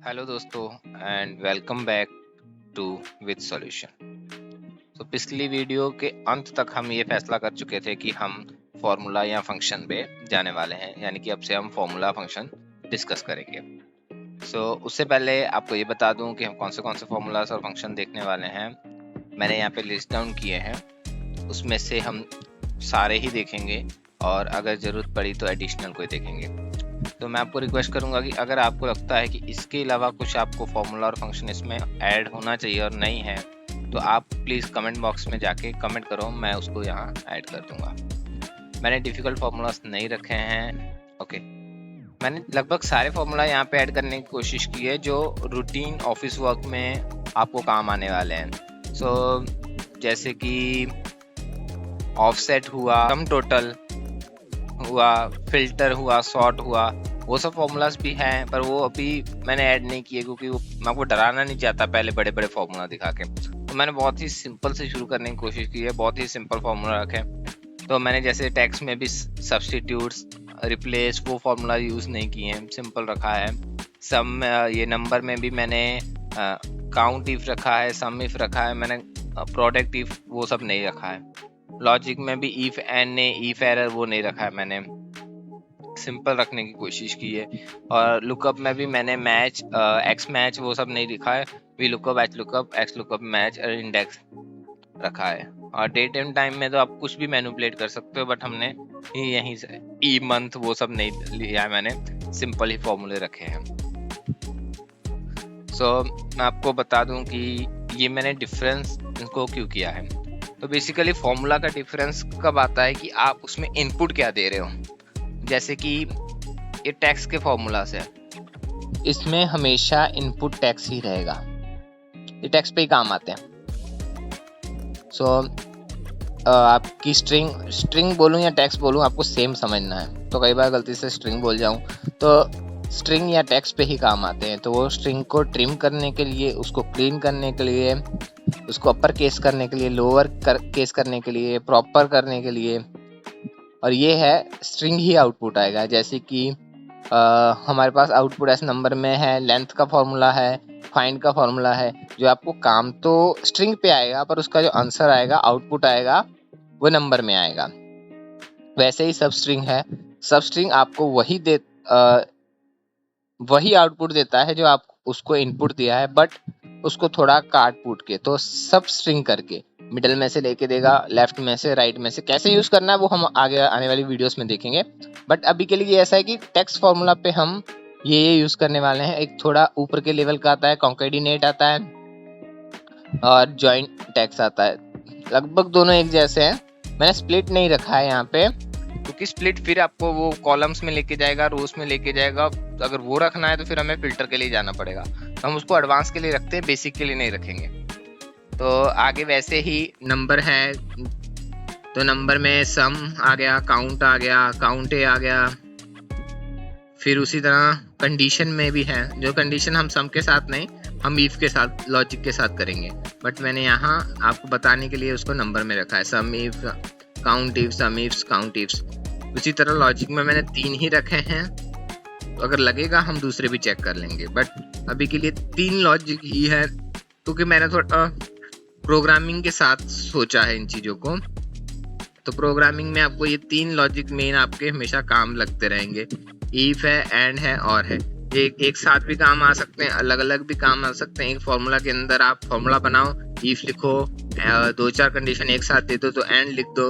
Hello दोस्तों and welcome back to with solution. तो पिछली वीडियो के अंत तक हम ये फैसला कर चुके थे कि हम फॉर्मूला या फंक्शन पे जाने वाले हैं, यानी कि अब से हम फॉर्मूला फंक्शन डिस्कस करेंगे। उससे पहले आपको ये बता दूं कि हम कौन से फॉर्मूलाज और फंक्शन देखने वाले हैं। मैंने यहाँ पे लिस्ट डाउन किए हैं, उसमें से हम सारे ही देखेंगे और अगर ज़रूरत पड़ी तो एडिशनल कोई देखेंगे। तो मैं आपको रिक्वेस्ट करूंगा कि अगर आपको लगता है कि इसके अलावा कुछ आपको फॉर्मूला और फंक्शन इसमें ऐड होना चाहिए और नहीं है, तो आप प्लीज़ कमेंट बॉक्स में जाके कमेंट करो, मैं उसको यहाँ ऐड कर दूंगा। मैंने डिफ़िकल्ट फार्मूलाज नहीं रखे हैं। ओके, मैंने लगभग सारे फार्मूला यहाँ पे ऐड करने की कोशिश की है जो रूटीन ऑफिस वर्क में आपको काम आने वाले हैं। जैसे कि ऑफसेट हुआ, सम टोटल हुआ, फिल्टर हुआ, सॉर्ट हुआ, वो सब फॉर्मूलाज भी हैं, पर वो अभी मैंने ऐड नहीं किए क्योंकि मैं आपको डराना नहीं चाहता पहले बड़े बड़े फॉर्मूला दिखा के। तो मैंने बहुत ही सिंपल से शुरू करने की कोशिश की है, बहुत ही सिंपल फॉर्मूला रखे। तो मैंने जैसे टेक्स्ट में भी सब्स्टिट्यूट्स, रिप्लेस, वो फॉर्मूला यूज़ नहीं किए हैं, सिंपल रखा है। सम, ये नंबर में भी मैंने काउंट इफ रखा है, सम इफ रखा है, मैंने प्रोडक्ट इफ वो सब नहीं रखा है। लॉजिक में भी इफ एंड ने, इफ एरर वो नहीं रखा है, मैंने सिंपल रखने की कोशिश की है। और लुकअप में भी मैंने मैच, एक्स मैच वो सब नहीं लिखा है, V lookup, H lookup, x lookup, match और इंडेक्स रखा है। और डेट एंड टाइम में तो आप कुछ भी मैनिपुलेट कर सकते हो, बट हमने यहीं से ई मंथ वो सब नहीं लिया है, मैंने सिंपल ही फॉर्मूले रखे हैं। मैं आपको बता दूं कि ये मैंने डिफरेंस इनको क्यों किया है। तो बेसिकली फॉर्मूला का डिफरेंस कब आता है कि आप उसमें इनपुट क्या दे रहे हो। जैसे कि ये टैक्स के फॉर्मूला से, इसमें हमेशा इनपुट टैक्स ही रहेगा, ये टैक्स पे ही काम आते हैं। आपकी स्ट्रिंग बोलूँ या टैक्स बोलूँ, आपको सेम समझना है। तो कई बार गलती से स्ट्रिंग बोल जाऊँ तो स्ट्रिंग या टैक्स पे ही काम आते हैं। तो वो स्ट्रिंग को ट्रिम करने के लिए, उसको क्लीन करने के लिए, उसको अपर केस करने के लिए, लोअर केस करने के लिए, प्रॉपर करने के लिए, और ये है स्ट्रिंग ही आउटपुट आएगा। जैसे कि हमारे पास आउटपुट ऐसे नंबर में है, लेंथ का फॉर्मूला है, फाइंड का फॉर्मूला है, जो आपको काम तो स्ट्रिंग पे आएगा पर उसका जो आंसर आएगा, आउटपुट आएगा, वो नंबर में आएगा। वैसे ही सब स्ट्रिंग है, सब स्ट्रिंग आपको वही आउटपुट देता है जो आप उसको इनपुट दिया है, बट उसको थोड़ा काट पूट के, तो सब स्ट्रिंग करके मिडल में से लेके देगा, लेफ्ट में से, राइट में से। कैसे यूज करना है वो हम आगे आने वाली वीडियोस में देखेंगे, बट अभी के लिए ऐसा है कि टेक्स्ट फॉर्मूला पे हम ये यूज करने वाले हैं। एक थोड़ा ऊपर के लेवल का आता है, कॉन्केटिनेट आता है, और जॉइंट टेक्स्ट आता है। लगभग दोनों एक जैसे हैं। मैंने स्प्लिट नहीं रखा है यहाँ पे, क्योंकि स्प्लिट फिर आपको वो कॉलम्स में लेके जाएगा, रोज में लेके जाएगा। तो अगर वो रखना है तो फिर हमें फिल्टर के लिए जाना पड़ेगा। तो हम उसको एडवांस के लिए रखते हैं, बेसिक के लिए नहीं रखेंगे। तो आगे वैसे ही नंबर है, तो नंबर में सम आ गया, काउंट आ गया, काउंट ए आ गया। फिर उसी तरह कंडीशन में भी है, जो कंडीशन हम सम के साथ नहीं, हम इफ के साथ, लॉजिक के साथ करेंगे, बट मैंने यहाँ आपको बताने के लिए उसको नंबर में रखा है। Sum if, count if, sum ifs, count ifs. उसी तरह लॉजिक में मैंने 3 ही रखे हैं, तो अगर लगेगा हम दूसरे भी चेक कर लेंगे, बट अभी के लिए 3 लॉजिक ही है, क्योंकि मैंने थोड़ा प्रोग्रामिंग के साथ सोचा है इन चीज़ों को। तो प्रोग्रामिंग में आपको ये 3 लॉजिक मेन आपके हमेशा काम लगते रहेंगे। इफ है, एंड है, और है। एक साथ भी काम आ सकते हैं, अलग अलग भी काम आ सकते हैं। एक फॉर्मूला के अंदर आप फॉर्मूला बनाओ, इफ लिखो, 2-4 कंडीशन एक साथ दे दो, तो एंड लिख दो,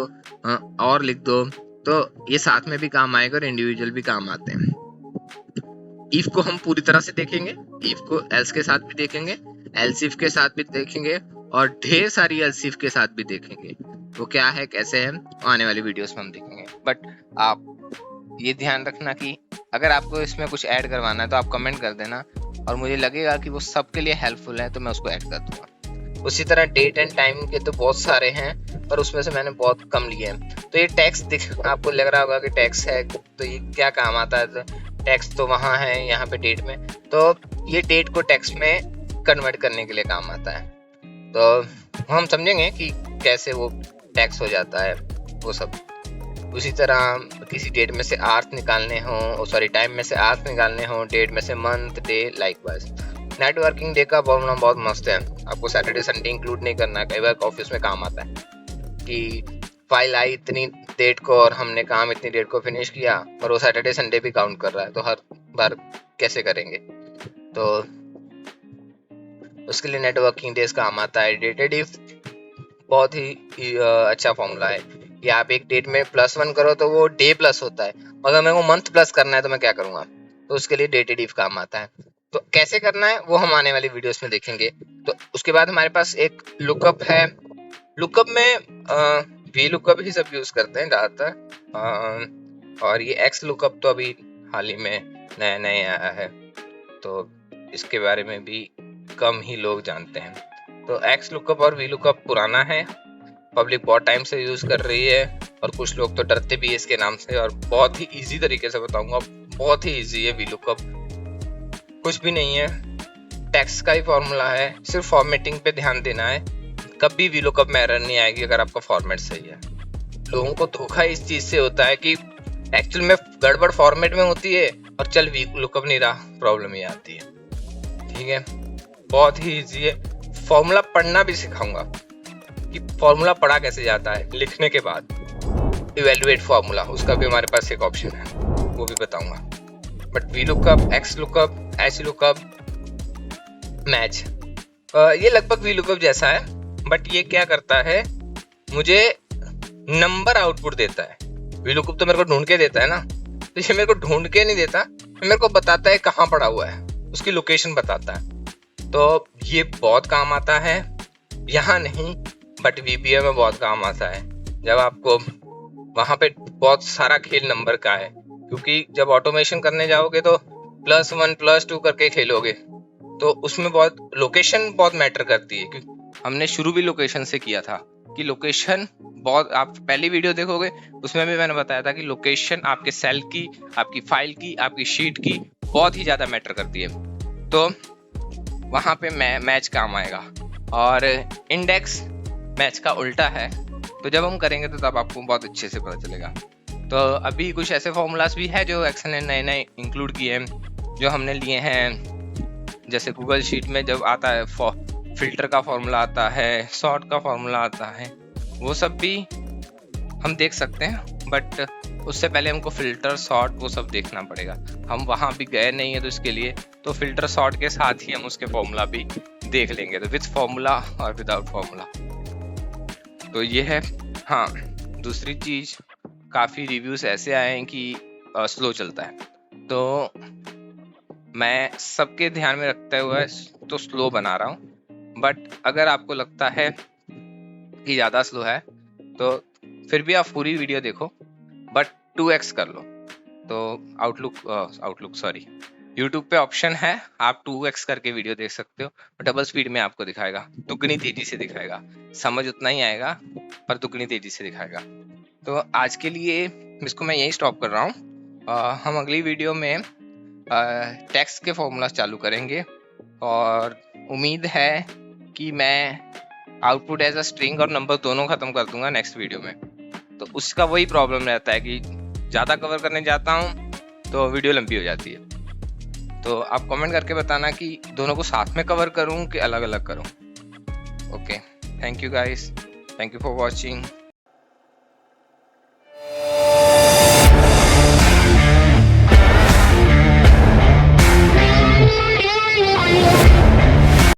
और लिख दो, तो ये साथ में भी काम आएगा और इंडिविजुअल भी काम आते हैं। इफ को हम पूरी तरह से देखेंगे, इफ को एल्स के साथ भी देखेंगे, एल्स इफ के साथ भी देखेंगे, और ढेर सारी एल्स इफ के साथ भी देखेंगे। वो क्या है, कैसे है, आने वाली वीडियोस में हम देखेंगे। बट आप ये ध्यान रखना कि अगर आपको इसमें कुछ ऐड करवाना है तो आप कमेंट कर देना, और मुझे लगेगा कि वो सबके लिए हेल्पफुल है तो मैं उसको ऐड कर दूंगा। उसी तरह डेट एंड टाइम के तो बहुत सारे हैं, पर उसमें से मैंने बहुत कम लिए हैं। तो ये टैक्स आपको लग रहा होगा कि टैक्स है, तो ये क्या काम आता है। तो टैक्स तो वहाँ है, यहाँ पे डेट में, तो ये डेट को टैक्स में कन्वर्ट करने के लिए काम आता है। तो हम समझेंगे कि कैसे वो टैक्स हो जाता है वो सब। उसी तरह किसी डेट में से आर्थ निकालने हो, टाइम में से आर्थ निकालने हो, डेट में से month, day, likewise. Networking day का फॉर्मूला बहुत मस्त है, आपको सैटरडे संडे इंक्लूड नहीं करना है। कई बार ऑफिस में काम आता है कि फाइल आई इतनी डेट को और हमने काम इतनी डेट को फिनिश किया, और वो सैटरडे संडे भी काउंट कर रहा है, तो हर बार कैसे करेंगे? तो उसके लिए नेटवर्किंग डेज काम आता है। डेटेड इफ बहुत ही अच्छा फॉर्मूला है कि आप एक डेट में +1 करो तो वो डे प्लस होता है, अगर मेरे को मंथ प्लस करना है तो मैं क्या करूंगा? तो उसके लिए डेटेड इफ काम आता है। तो कैसे करना है वो हम आने वाली वीडियोस में देखेंगे। तो उसके बाद हमारे पास एक लुकअप है। लुकअप में वी लुकअप ही सब यूज करते हैं ज्यादातर, और ये एक्स लुकअप तो अभी हाल ही में नया नया आया है, तो इसके बारे में भी कम ही लोग जानते हैं। तो एक्स लुकअप और वी लुकअप पुराना है, पब्लिक बहुत टाइम से यूज कर रही है, और कुछ लोग तो डरते भी है इसके नाम से। और बहुत ही इजी तरीके से बताऊंगा, बहुत ही इजी है वी लुकअप, कुछ भी नहीं है, टेक्स्ट का ही फॉर्मूला है, सिर्फ फॉर्मेटिंग पे ध्यान देना है। कभी वी लुकअप में एरर नहीं आएगी अगर आपका फॉर्मेट सही है। लोगों को धोखा इस चीज से होता है कि एक्चुअल में गड़बड़ फॉर्मेट में होती है और चल वी लुकअप नहीं रहा, प्रॉब्लम ही आती है। ठीक है, बहुत ही इजी है। फॉर्मूला पढ़ना भी सिखाऊंगा कि फॉर्मूला पढ़ा कैसे जाता है, लिखने के बाद इवेल्युएट फॉर्मूला, उसका भी हमारे पास एक ऑप्शन है, वो भी बताऊंगा। But V lookup, x lookup, H lookup, match, ये लगभग वी लुकअप जैसा है, बट ये क्या करता है, मुझे नंबर आउटपुट देता है। वी लुकअप तो मेरे को ढूंढ के देता है ना, तो ये मेरे को ढूंढ के नहीं देता, मेरे को बताता है कहाँ पड़ा हुआ है, उसकी लोकेशन बताता है। तो ये बहुत काम आता है, यहाँ नहीं बट VBA में बहुत काम आता है, जब आपको वहां पे बहुत सारा खेल नंबर का है, क्योंकि जब ऑटोमेशन करने जाओगे तो +1 +2 करके खेलोगे, तो उसमें बहुत लोकेशन बहुत मैटर करती है। क्योंकि हमने शुरू भी लोकेशन से किया था कि लोकेशन बहुत, आप पहली वीडियो देखोगे उसमें भी मैंने बताया था कि लोकेशन आपके सेल की, आपकी फाइल की, आपकी शीट की बहुत ही ज्यादा मैटर करती है। तो वहां पे मैच काम आएगा, और इंडेक्स मैच का उल्टा है, तो जब हम करेंगे तो तब आपको बहुत अच्छे से पता चलेगा। तो अभी कुछ ऐसे फॉर्मूलाज भी है जो एक्सेल ने नए नए इंक्लूड किए हैं, जो हमने लिए हैं। जैसे गूगल शीट में जब आता है फिल्टर का फॉर्मूला आता है, सॉर्ट का फॉर्मूला आता है, वो सब भी हम देख सकते हैं, बट उससे पहले हमको फिल्टर सॉर्ट वो सब देखना पड़ेगा। हम वहां भी गए नहीं है, तो इसके लिए तो फिल्टर सॉर्ट के साथ ही हम उसके फॉर्मूला भी देख लेंगे, तो विथ फॉर्मूला और विदाउट फॉर्मूला। तो ये है। हाँ, दूसरी चीज, काफी रिव्यूज ऐसे आए हैं कि स्लो चलता है, तो मैं सबके ध्यान में रखते हुए तो स्लो बना रहा हूँ। बट अगर आपको लगता है कि ज़्यादा स्लो है तो फिर भी आप पूरी वीडियो देखो, बट 2x कर लो। तो आउटलुक सॉरी, यूट्यूब पे ऑप्शन है, आप 2x करके वीडियो देख सकते हो, डबल स्पीड में आपको दिखाएगा, दुगनी तेजी से दिखाएगा, समझ उतना ही आएगा पर दुगनी तेजी से दिखाएगा। तो आज के लिए इसको मैं यही स्टॉप कर रहा हूँ। हम अगली वीडियो में टेक्स्ट के फॉर्मूलाज चालू करेंगे, और उम्मीद है कि मैं आउटपुट एज अ स्ट्रिंग और नंबर दोनों खत्म कर दूंगा नेक्स्ट वीडियो में। तो उसका वही प्रॉब्लम रहता है कि ज़्यादा कवर करने जाता हूँ तो वीडियो लंबी हो जाती है। तो आप कमेंट करके बताना कि दोनों को साथ में कवर करूँ कि अलग अलग करूँ। Okay, thank you guys, thank you for watching.